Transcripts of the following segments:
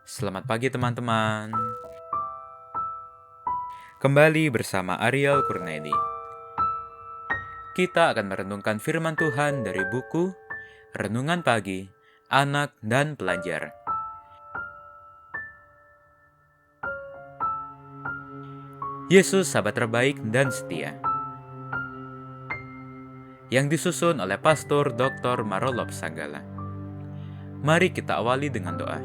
Selamat pagi teman-teman. Kembali bersama Ariel Kurnedi. Kita akan merenungkan firman Tuhan dari buku Renungan Pagi, Anak dan Pelajar. Yesus sahabat terbaik dan setia. Yang disusun oleh Pastor Dr. Marolop Sanggala. Mari kita awali dengan doa.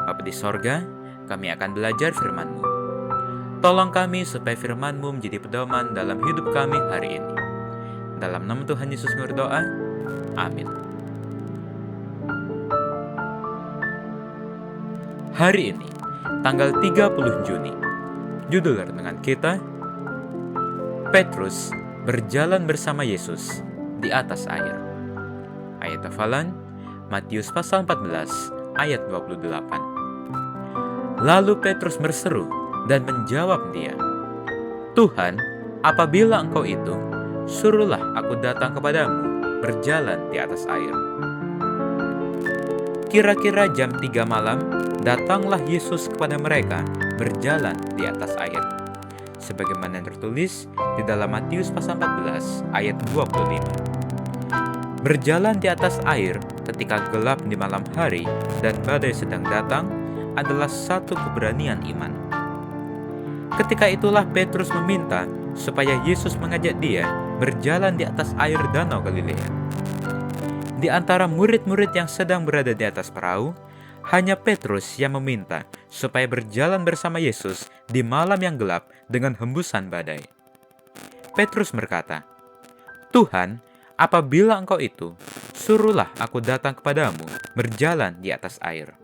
Bapa di sorga, kami akan belajar firman-Mu. Tolong kami supaya firman-Mu menjadi pedoman dalam hidup kami hari ini. Dalam nama Tuhan Yesus berdoa, amin. Hari ini, tanggal 30 Juni, judul renungan kita, Petrus berjalan bersama Yesus di atas air. Ayat hafalan, Matius pasal 14, ayat 28. Lalu Petrus berseru dan menjawab dia, Tuhan, apabila Engkau itu, suruhlah aku datang kepadamu berjalan di atas air. Kira-kira jam 3 malam, datanglah Yesus kepada mereka berjalan di atas air. Sebagaimana yang tertulis di dalam Matius pasal 14 ayat 25. Berjalan di atas air ketika gelap di malam hari dan badai sedang datang adalah satu keberanian iman. Ketika itulah Petrus meminta supaya Yesus mengajak dia berjalan di atas air Danau Galilea. Di antara murid-murid yang sedang berada di atas perahu, hanya Petrus yang meminta supaya berjalan bersama Yesus di malam yang gelap dengan hembusan badai. Petrus berkata, Tuhan, apabila Engkau itu, suruhlah aku datang kepadamu berjalan di atas air.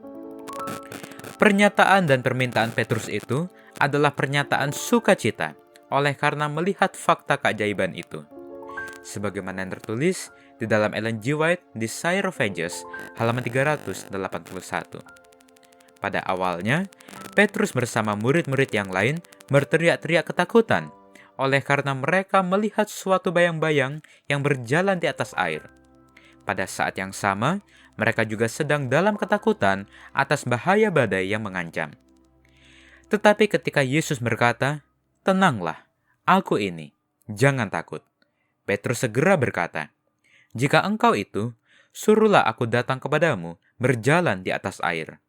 Pernyataan dan permintaan Petrus itu adalah pernyataan sukacita oleh karena melihat fakta keajaiban itu. Sebagaimana yang tertulis di dalam Ellen G. White di Sire of Ages, halaman 381. Pada awalnya, Petrus bersama murid-murid yang lain berteriak-teriak ketakutan oleh karena mereka melihat suatu bayang-bayang yang berjalan di atas air. Pada saat yang sama, mereka juga sedang dalam ketakutan atas bahaya badai yang mengancam. Tetapi ketika Yesus berkata, "Tenanglah, aku ini, jangan takut." Petrus segera berkata, "Jika Engkau itu, suruhlah aku datang kepadamu berjalan di atas air."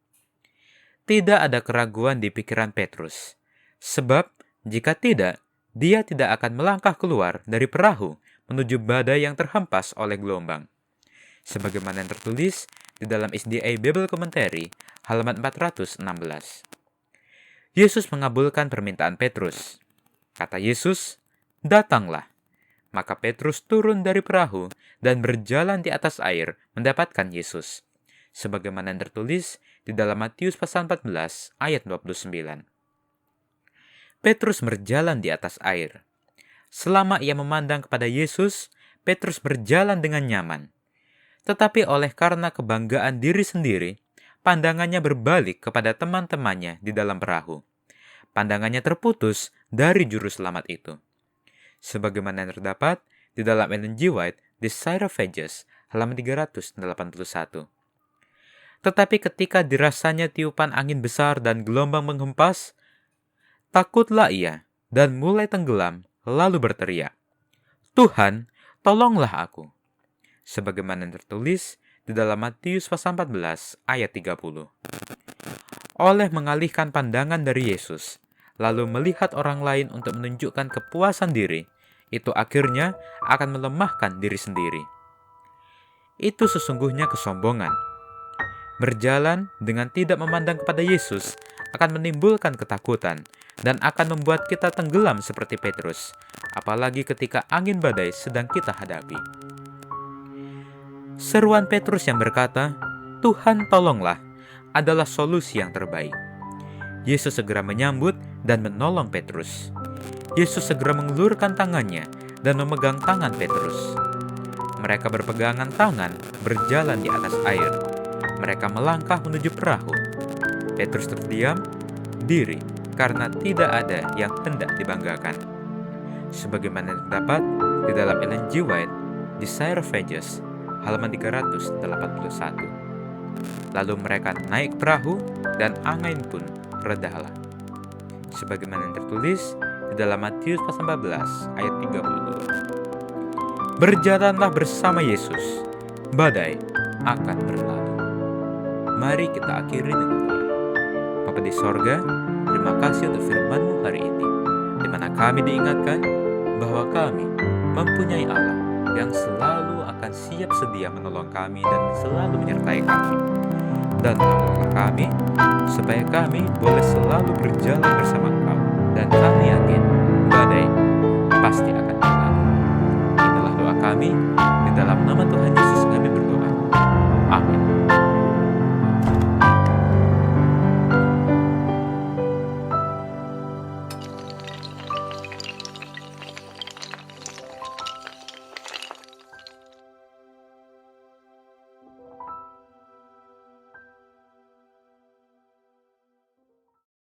Tidak ada keraguan di pikiran Petrus, sebab jika tidak, dia tidak akan melangkah keluar dari perahu menuju badai yang terhempas oleh gelombang. Sebagaimana yang tertulis di dalam SDA Bible Commentary, halaman 416. Yesus mengabulkan permintaan Petrus. Kata Yesus, "Datanglah." Maka Petrus turun dari perahu dan berjalan di atas air mendapatkan Yesus. Sebagaimana yang tertulis di dalam Matius pasal 14 ayat 29. Petrus berjalan di atas air. Selama ia memandang kepada Yesus, Petrus berjalan dengan nyaman. Tetapi oleh karena kebanggaan diri sendiri, pandangannya berbalik kepada teman-temannya di dalam perahu. Pandangannya terputus dari juru selamat itu. Sebagaimana yang terdapat di dalam Ellen G. White di Sire of Ages, halaman 381. Tetapi ketika dirasanya tiupan angin besar dan gelombang menghempas, takutlah ia dan mulai tenggelam, lalu berteriak, "Tuhan, tolonglah aku." Sebagaimana yang tertulis di dalam Matius pasal 14 ayat 30. Oleh mengalihkan pandangan dari Yesus, lalu melihat orang lain untuk menunjukkan kepuasan diri, itu akhirnya akan melemahkan diri sendiri. Itu sesungguhnya kesombongan. Berjalan dengan tidak memandang kepada Yesus akan menimbulkan ketakutan dan akan membuat kita tenggelam seperti Petrus, apalagi ketika angin badai sedang kita hadapi. Seruan Petrus yang berkata, "Tuhan tolonglah," adalah solusi yang terbaik. Yesus segera menyambut dan menolong Petrus. Yesus segera mengulurkan tangannya dan memegang tangan Petrus. Mereka berpegangan tangan berjalan di atas air. Mereka melangkah menuju perahu. Petrus terdiam diri karena tidak ada yang hendak dibanggakan. Sebagaimana terdapat di dalam Ellen G. White di Sire of Ages, halaman 381. Lalu mereka naik perahu dan angin pun redalah. Sebagaimana yang tertulis di dalam Matius pasal 14 ayat 32. Berjalanlah bersama Yesus, badai akan berlalu. Mari kita akhiri dengan doa. Bapa di sorga, terima kasih untuk firman-Mu hari ini, di mana kami diingatkan bahwa kami mempunyai Allah yang selalu akan siap sedia menolong kami dan selalu menyertai kami. Dan tolonglah kami, supaya kami boleh selalu berjalan bersama Engkau, dan kami yakin badai pasti akan berlalu. Inilah doa kami, di dalam nama Tuhan Yesus kami berdoa. Amin.